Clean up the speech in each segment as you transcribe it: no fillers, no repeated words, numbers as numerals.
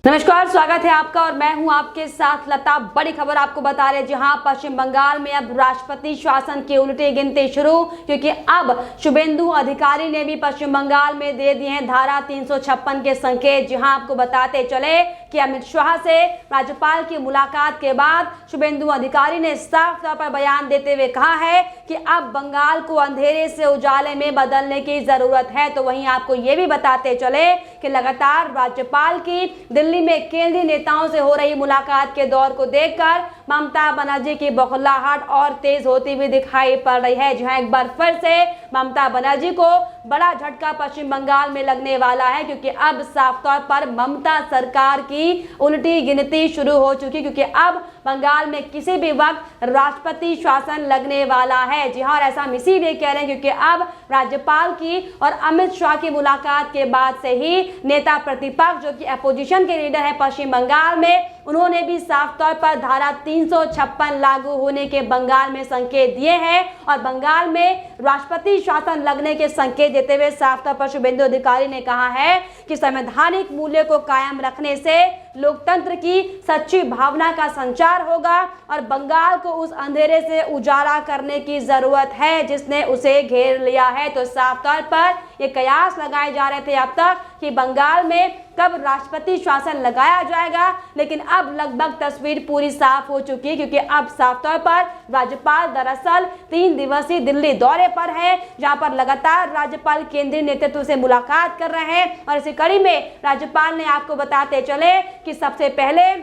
नमस्कार, स्वागत है आपका और मैं हूं आपके साथ लता। बड़ी खबर आपको बता रहे हैं, जहां पश्चिम बंगाल में अब राष्ट्रपति शासन की उल्टी गिनती शुरू, क्योंकि अब शुभेंदु अधिकारी ने भी पश्चिम बंगाल में दे दिए हैं धारा 356 के संकेत। जहां आपको बताते चले कि अमित शाह से राज्यपाल की मुलाकात के बाद शुभेंदु अधिकारी ने साफ तौर पर बयान देते हुए कहा है कि अब बंगाल को अंधेरे से उजाले में बदलने की जरूरत है। तो वहीं आपको ये भी बताते चले कि लगातार राज्यपाल की दिल्ली में केंद्रीय नेताओं से हो रही मुलाकात के दौर को देखकर ममता बनर्जी की बौखलाहट और तेज होती हुई दिखाई पड़ रही है। जहां एक बार फिर से ममता बनर्जी को बड़ा झटका पश्चिम बंगाल में लगने वाला है, क्योंकि अब साफ तौर पर ममता सरकार की उल्टी गिनती शुरू हो चुकी, क्योंकि अब बंगाल में किसी भी वक्त राष्ट्रपति शासन लगने वाला है। जी हाँ, और ऐसा हम इसीलिए कह रहे हैं क्योंकि अब राज्यपाल की और अमित शाह की मुलाकात के बाद से ही नेता प्रतिपक्ष जो कि अपोजिशन के लीडर है पश्चिम बंगाल में, उन्होंने भी साफ तौर पर धारा 356 लागू होने के बंगाल में संकेत दिए हैं और बंगाल में राष्ट्रपति शासन लगने के संकेत देते हुए साफ तौर पर शुभेंदु अधिकारी ने कहा है कि संवैधानिक मूल्य को कायम रखने से लोकतंत्र की सच्ची भावना का संचार होगा और बंगाल को उस अंधेरे से उजाला करने की जरूरत है जिसने उसे घेर लिया है। तो साफ तौर पर ये कयास लगाए जा रहे थे अब तक कि बंगाल में कब राष्ट्रपति शासन लगाया जाएगा, लेकिन अब लगभग तस्वीर पूरी साफ हो चुकी है, क्योंकि अब साफ तौर पर राज्यपाल दरअसल 3 दिवसीय दिल्ली दौरे पर है, जहां पर लगातार राज्यपाल केंद्रीय नेतृत्व से मुलाकात कर रहे हैं। और इसी कड़ी में राज्यपाल ने आपको बताते चले कि सबसे पहले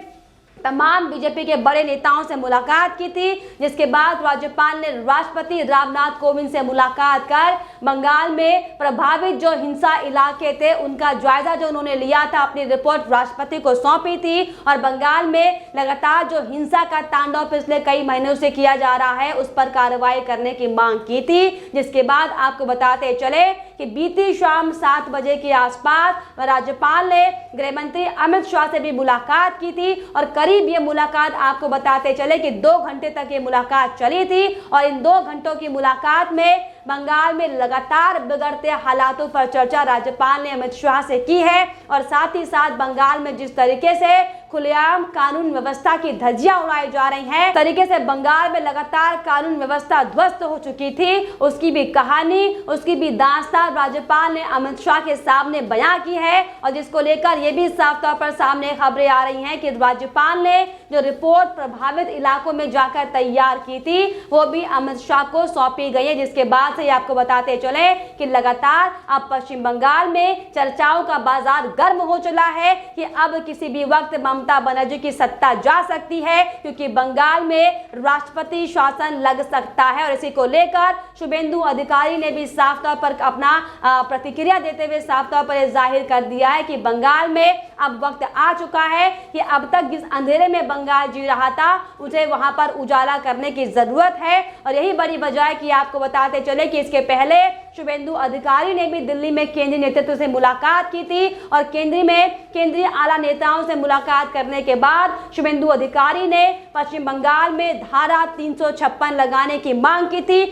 तमाम बीजेपी के बड़े नेताओं से मुलाकात की थी, जिसके बाद राज्यपाल ने राष्ट्रपति रामनाथ कोविंद से मुलाकात कर बंगाल में प्रभावित जो हिंसा इलाके थे उनका जायजा जो उन्होंने लिया था, अपनी रिपोर्ट राष्ट्रपति को सौंपी थी और बंगाल में लगातार जो हिंसा का तांडव पिछले कई महीनों से किया जा रहा है उस पर कार्रवाई करने की मांग की थी। जिसके बाद आपको बताते चले कि बीती शाम 7 बजे के आसपास राज्यपाल ने गृह मंत्री अमित शाह से भी मुलाकात की थी और करीब ये मुलाकात आपको बताते चले कि 2 घंटे तक ये मुलाकात चली थी और इन 2 घंटों की मुलाकात में बंगाल में लगातार बिगड़ते हालातों पर चर्चा राज्यपाल ने अमित शाह से की है और साथ ही साथ बंगाल में जिस तरीके से खुलेआम कानून व्यवस्था की धज्जियां उड़ाई जा रही हैं, तरीके से बंगाल में लगातार कानून व्यवस्था ध्वस्त हो चुकी थी, उसकी भी कहानी, उसकी भी दास्तान राज्यपाल ने अमित शाह के सामने बयां की है। और जिसको लेकर ये भी साफ तौर पर सामने खबरें आ रही हैं कि राज्यपाल ने जो रिपोर्ट प्रभावित इलाकों में जाकर तैयार की थी वो भी अमित शाह को सौंपी गई है। जिसके बाद से आपको बताते चले कि लगातार अब पश्चिम बंगाल में चर्चाओं का बाजार गर्म हो चला है कि अब किसी भी वक्त ममता बनर्जी की सत्ता जा सकती है, क्योंकि बंगाल में राष्ट्रपति शासन लग सकता है। और इसी को लेकर शुभेंदु अधिकारी ने भी साफ तौर पर अपना प्रतिक्रिया देते हुए साफ तौर पर जाहिर कर दिया है कि बंगाल में अब वक्त आ चुका है कि अब तक जिस अंधेरे में बंगाल जी रहा था उसे वहां पर उजाला करने की जरूरत है। और यही बड़ी वजह है कि आपको बताते चले कि इसके पहले शुभेंदु अधिकारी ने भी दिल्ली में केंद्रीय नेतृत्व से मुलाकात की थी और केंद्रीय आला नेताओं से मुलाकात करने के बाद शुभेंदु अधिकारी ने पश्चिम बंगाल में धारा 356 लगाने की मांग की थी,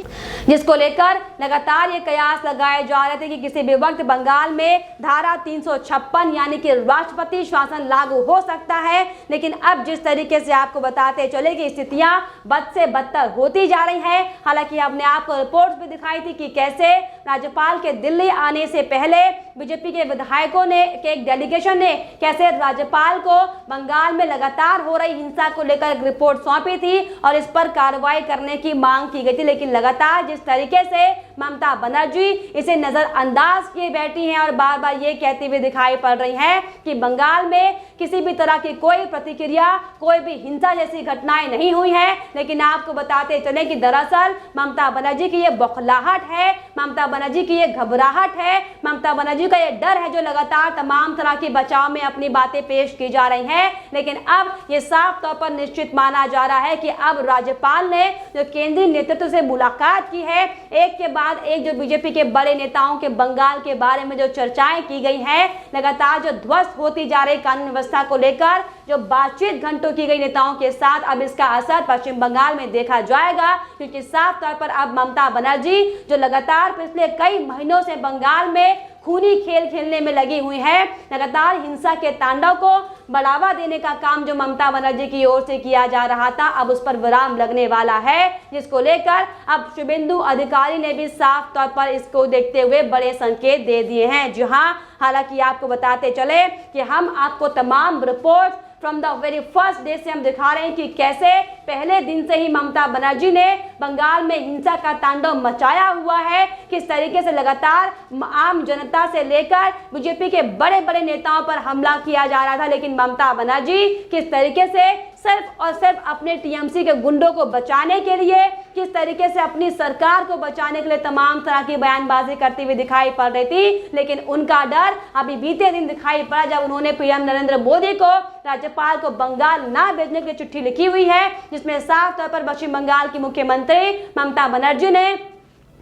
जिसको लेकर लगातार ये कयास लगाए जा रहे थे कि किसी भी वक्त बंगाल में धारा 356 यानी कि राष्ट्रपति शासन लागू हो सकता है। लेकिन अब जिस तरीके से आपको बताते चले कि स्थितियां बद से बदतर होती जा रही है, हालांकि हमने आपको रिपोर्ट भी दिखाई थी कि कैसे राज्यपाल के दिल्ली आने से पहले बीजेपी के विधायकों ने एक डेलीगेशन ने कैसे राज्यपाल को बंगाल में लगातार हो रही हिंसा को लेकर एक रिपोर्ट सौंपी थी और इस पर कार्रवाई करने की मांग की गई थी। लेकिन लगातार जिस तरीके से ममता बनर्जी इसे नजरअंदाज किए बैठी हैं और बार बार ये कहती हुई दिखाई पड़ रही हैं कि बंगाल में किसी भी तरह की कोई प्रतिक्रिया, कोई भी हिंसा जैसी घटनाएं नहीं हुई हैं। लेकिन आपको बताते चले कि दरअसल ममता बनर्जी की ये बौखलाहट है, ममता बनर्जी की ये घबराहट है, ममता बनर्जी का ये डर है जो लगातार तमाम तरह की बचाव में अपनी बातें पेश की जा रही हैं। लेकिन अब ये साफ तौर पर निश्चित माना जा रहा है कि अब राज्यपाल ने जो केंद्रीय नेतृत्व से मुलाकात की है, एक के बाद एक जो बीजेपी के बड़े नेताओं के बंगाल के बारे में जो चर्चाएं की गई हैं, लगातार जो ध्वस्त होती जा रही कानून व्यवस्था को लेकर जो बातचीत घंटों की गई नेताओं के साथ, अब इसका असर पश्चिम बंगाल में देखा जाएगा, क्योंकि साफ तौर पर अब ममता बनर्जी जो लगातार पिछले कई महीनों से बंगाल में खूनी खेल खेलने में लगी हुई है। लगातार हिंसा के तांडव को बढ़ावा देने का काम जो ममता बनर्जी की ओर से किया जा रहा था, अब उस पर विराम लगने वाला है, जिसको लेकर अब शुभेंदु अधिकारी ने भी साफ तौर पर इसको देखते हुए बड़े संकेत दे दिए हैं। जी हाँ, हालांकि आपको बताते चले कि हम आपको तमाम report from the very first day से हम दिखा रहे हैं कि कैसे पहले दिन से ही ममता बनर्जी ने बंगाल में हिंसा का तांडव मचाया हुआ है, किस तरीके से लगातार आम जनता से लेकर बीजेपी के बड़े बड़े नेताओं पर हमला किया जा रहा था, लेकिन ममता बनर्जी किस तरीके से सिर्फ और सिर्फ अपने टीएमसी के गुंडों को बचाने के लिए, किस तरीके से अपनी सरकार को बचाने के लिए तमाम तरह की बयानबाजी करती हुई दिखाई पड़ रही थी। लेकिन उनका डर अभी बीते दिन दिखाई पड़ा जब उन्होंने पीएम नरेंद्र मोदी को राज्यपाल को बंगाल ना भेजने की चिट्ठी लिखी हुई है, जिसमें साफ तौर पर पश्चिम बंगाल की मुख्यमंत्री ममता बनर्जी ने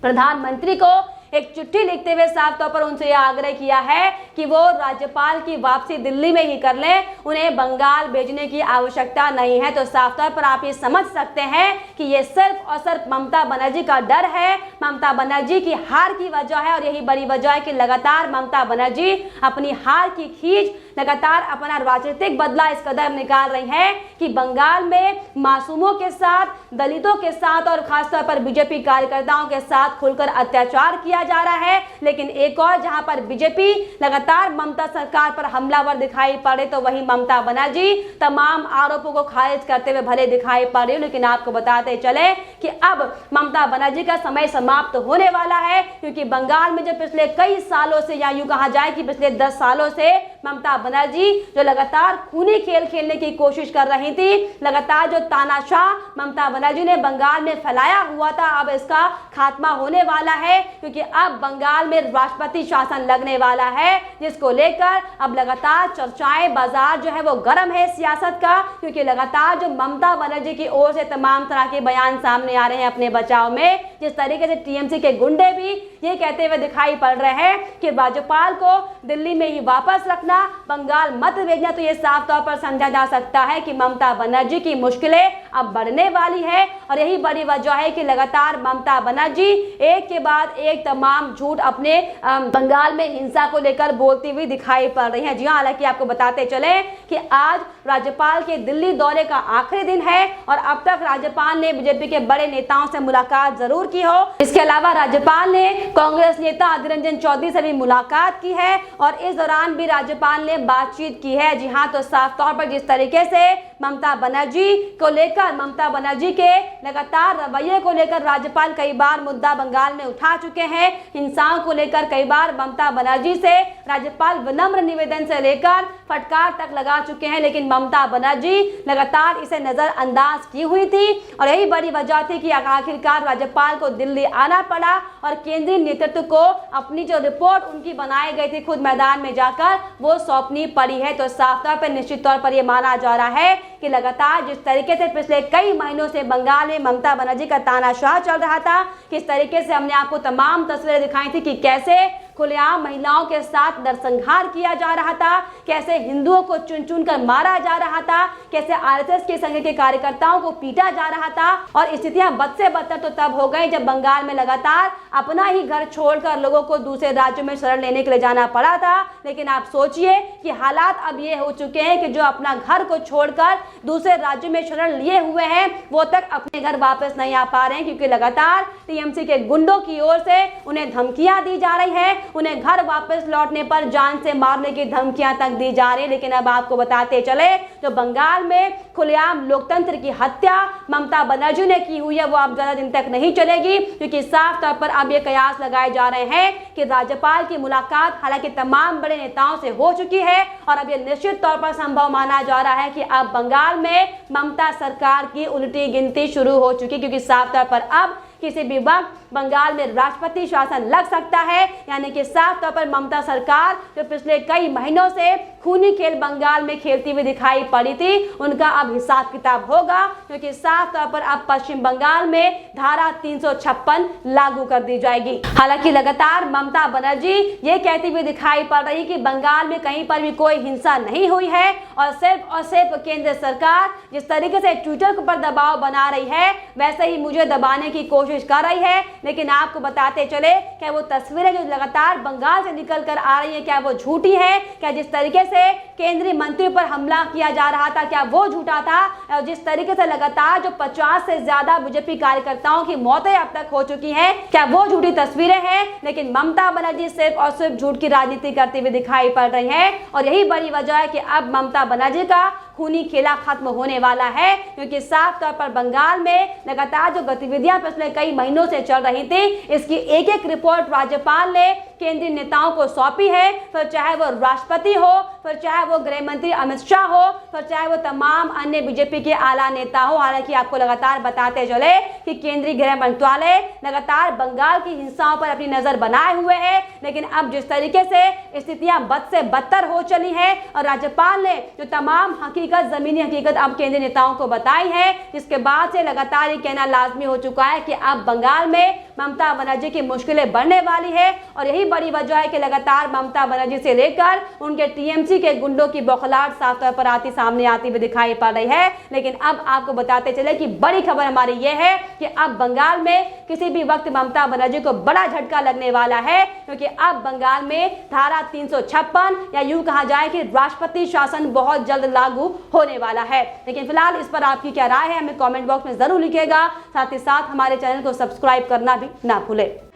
प्रधानमंत्री को एक चिट्ठी लिखते हुए साफ तौर पर उनसे यह आग्रह किया है कि वो राज्यपाल की वापसी दिल्ली में ही कर लें, उन्हें बंगाल भेजने की आवश्यकता नहीं है। तो साफ तौर पर आप ये समझ सकते हैं कि ये सिर्फ और सिर्फ ममता बनर्जी का डर है, ममता बनर्जी की हार की वजह है। और यही बड़ी वजह है कि लगातार ममता बनर्जी अपनी हार की खींच, लगातार अपना राजनीतिक बदला इस कदम निकाल रही है कि बंगाल में मासूमों के साथ, दलितों के साथ और खासतौर पर बीजेपी कार्यकर्ताओं के साथ खुलकर अत्याचार किया जा रहा है। लेकिन एक और जहां पर बीजेपी लगातार ममता सरकार पर हमलावर दिखाई पड़े, तो वही ममता बनर्जी तमाम आरोपों को खारिज करते हुए भले दिखाई पड़ रही। लेकिन आपको बताते चले कि अब ममता बनर्जी का समय समाप्त होने वाला है, क्योंकि बंगाल में जो पिछले कई सालों से, या यूं कहा जाए कि पिछले 10 सालों से ममता बनर्जी जो लगातार खूनी खेल खेलने की कोशिश कर रही थी, लगातार जो तानाशाह ममता बनर्जी ने बंगाल में फैलाया हुआ था, अब इसका खात्मा होने वाला है, क्योंकि अब बंगाल में राष्ट्रपति शासन लगने वाला है, जिसको लेकर अब लगातार चर्चाएं, बाजार जो है वो गर्म है सियासत का, क्योंकि लगातार जो ममता बनर्जी की ओर से तमाम तरह के बयान सामने आ रहे हैं अपने बचाव में। जिस तरीके से टीएमसी के गुंडे भी ये कहते हुए दिखाई पड़ रहे हैं कि राज्यपाल को दिल्ली में ही वापस रखना, बंगाल मत भेजना, तो ये साफ तौर पर समझा जा सकता है कि ममता बनर्जी की मुश्किलें अब बढ़ने वाली है। और यही बड़ी वजह है कि लगातार ममता बनर्जी एक के बाद एक तमाम झूठ अपने बंगाल में हिंसा को लेकर बोलती हुई दिखाई पड़ रही है। जी हाँ, हालांकि आपको बताते चले कि आज राज्यपाल के दिल्ली दौरे का आखिरी दिन है और अब तक राज्यपाल ने बीजेपी के बड़े नेताओं से मुलाकात जरूर की हो। इसके अलावा राज्यपाल ने कांग्रेस नेता अधीर रंजन चौधरी से भी मुलाकात की है और इस दौरान भी राज्यपाल ने बातचीत की है। जी हाँ, तो साफ तौर पर जिस तरीके से ममता बनर्जी को लेकर, ममता बनर्जी के लगातार रवैये को लेकर राज्यपाल कई बार मुद्दा बंगाल में उठा चुके हैं, हिंसाओं को लेकर कई बार ममता बनर्जी से राज्यपाल विनम्र निवेदन से लेकर फटकार तक लगा चुके हैं, लेकिन ममता बनर्जी लगातार इसे नजरअंदाज की हुई थी। और यही बड़ी वजह थी कि आखिरकार राज्यपाल को दिल्ली आना पड़ा और केंद्रीय नेतृत्व को अपनी जो रिपोर्ट उनकी बनाई गई थी खुद मैदान में जाकर वो सौंपनी पड़ी है। तो साफ तौर पर निश्चित तौर पर यह माना जा रहा है कि लगातार जिस तरीके से पिछले कई महीनों से बंगाल में ममता बनर्जी का तानाशाह चल रहा था, किस तरीके से हमने आपको तमाम तस्वीरें दिखाई थी कि कैसे खुलेआम महिलाओं के साथ नरसंहार किया जा रहा था, कैसे हिंदुओं को चुन चुन कर मारा जा रहा था, कैसे आरएसएस के संघ के कार्यकर्ताओं को पीटा जा रहा था। और स्थितियां बद से बदतर तो तब हो गई जब बंगाल में लगातार अपना ही घर छोड़कर लोगों को दूसरे राज्यों में शरण लेने के लिए जाना पड़ा था। लेकिन आप सोचिए कि हालात अब ये हो चुके हैं कि जो अपना घर को छोड़कर दूसरे राज्यों में शरण लिए हुए हैं वो तक अपने घर वापस नहीं आ पा रहे हैं, क्योंकि लगातार टीएमसी के गुंडों की ओर से उन्हें धमकियां दी जा रही है, उन्हें घर वापस लौटने पर जान से मारने की धमकियां तक दी जा रही है। लेकिन अब आपको बताते चले जो बंगाल में खुलेआम लोकतंत्र की हत्या ममता बनर्जी ने की हुई है वो अब ज्यादा दिन तक नहीं चलेगी, क्योंकि साफ तौर पर अब ये कयास लगाए जा रहे हैं कि राज्यपाल की मुलाकात हालांकि तमाम बड़े नेताओं से हो चुकी है और अब ये निश्चित तौर पर संभव माना जा रहा है कि अब बंगाल में ममता सरकार की उल्टी गिनती शुरू हो चुकी, क्योंकि साफ तौर पर अब किसी भी वक्त बंगाल में राष्ट्रपति शासन लग सकता है। यानी कि साफ तौर पर ममता सरकार जो पिछले कई महीनों से खूनी खेल बंगाल में खेलती हुई दिखाई पड़ी थी, उनका अब हिसाब किताब होगा, क्योंकि साफ तौर पर अब पश्चिम बंगाल में धारा 356 लागू कर दी जाएगी। हालांकि लगातार ममता बनर्जी ये कहती हुई दिखाई पड़ रही कि बंगाल में कहीं पर भी कोई हिंसा नहीं हुई है और सिर्फ केंद्र सरकार जिस तरीके से ट्विटर पर दबाव बना रही है वैसे ही मुझे दबाने की कोशिश कर रही है। लेकिन आपको बताते चले, क्या वो तस्वीरें जो लगातार बंगाल से निकल कर आ रही है क्या वो झूठी है? क्या जिस तरीके से केंद्रीय मंत्री पर हमला किया जा रहा था क्या वो झूठा था? और जिस तरीके से लगातार जो 50 से ज्यादा बीजेपी कार्यकर्ताओं की मौतें अब तक हो चुकी हैं, क्या वो झूठी तस्वीरें हैं? लेकिन ममता बनर्जी सिर्फ और सिर्फ झूठ की राजनीति करते हुए दिखाई पड़ रही है और यही बड़ी वजह है कि अब ममता बनर्जी का खूनी खेला खत्म होने वाला है, क्योंकि साफ तौर पर बंगाल में लगातार जो गतिविधियां पिछले कई महीनों से चल रही थी इसकी एक एक रिपोर्ट राज्यपाल ने केंद्रीय नेताओं को सौंपी है। फिर चाहे वो राष्ट्रपति हो, फिर चाहे वो गृह मंत्री अमित शाह हो, फिर चाहे वो तमाम अन्य बीजेपी के आला नेता हो। हालांकि आपको लगातार बताते चले कि केंद्रीय गृह मंत्रालय लगातार बंगाल की हिंसाओं पर अपनी नजर बनाए हुए है, लेकिन अब जिस तरीके से स्थितियां बद से बदतर हो चली है और राज्यपाल ने जो तमाम जमीनी हकीकत अब केंद्रीय नेताओं को बताई है, जिसके बाद से लगातार ये कहना लाजमी हो चुका है कि अब बंगाल में ममता बनर्जी की मुश्किलें बढ़ने वाली है। और यही बड़ी वजह है कि लगातार ममता बनर्जी से लेकर उनके टीएमसी के गुंडों की बौखलाहट साफ तौर पर सामने आती हुई दिखाई पड़ रही है। लेकिन अब आपको बताते चले कि बड़ी खबर हमारी ये है कि अब बंगाल में किसी भी वक्त ममता बनर्जी को बड़ा झटका लगने वाला है, क्योंकि अब बंगाल में धारा 356 या यूं कहा जाए कि राष्ट्रपति शासन बहुत जल्द लागू होने वाला है। लेकिन फिलहाल इस पर आपकी क्या राय है हमें कमेंट बॉक्स में जरूर लिखिएगा। साथ ही साथ हमारे चैनल को सब्सक्राइब करना भी ना भूलें।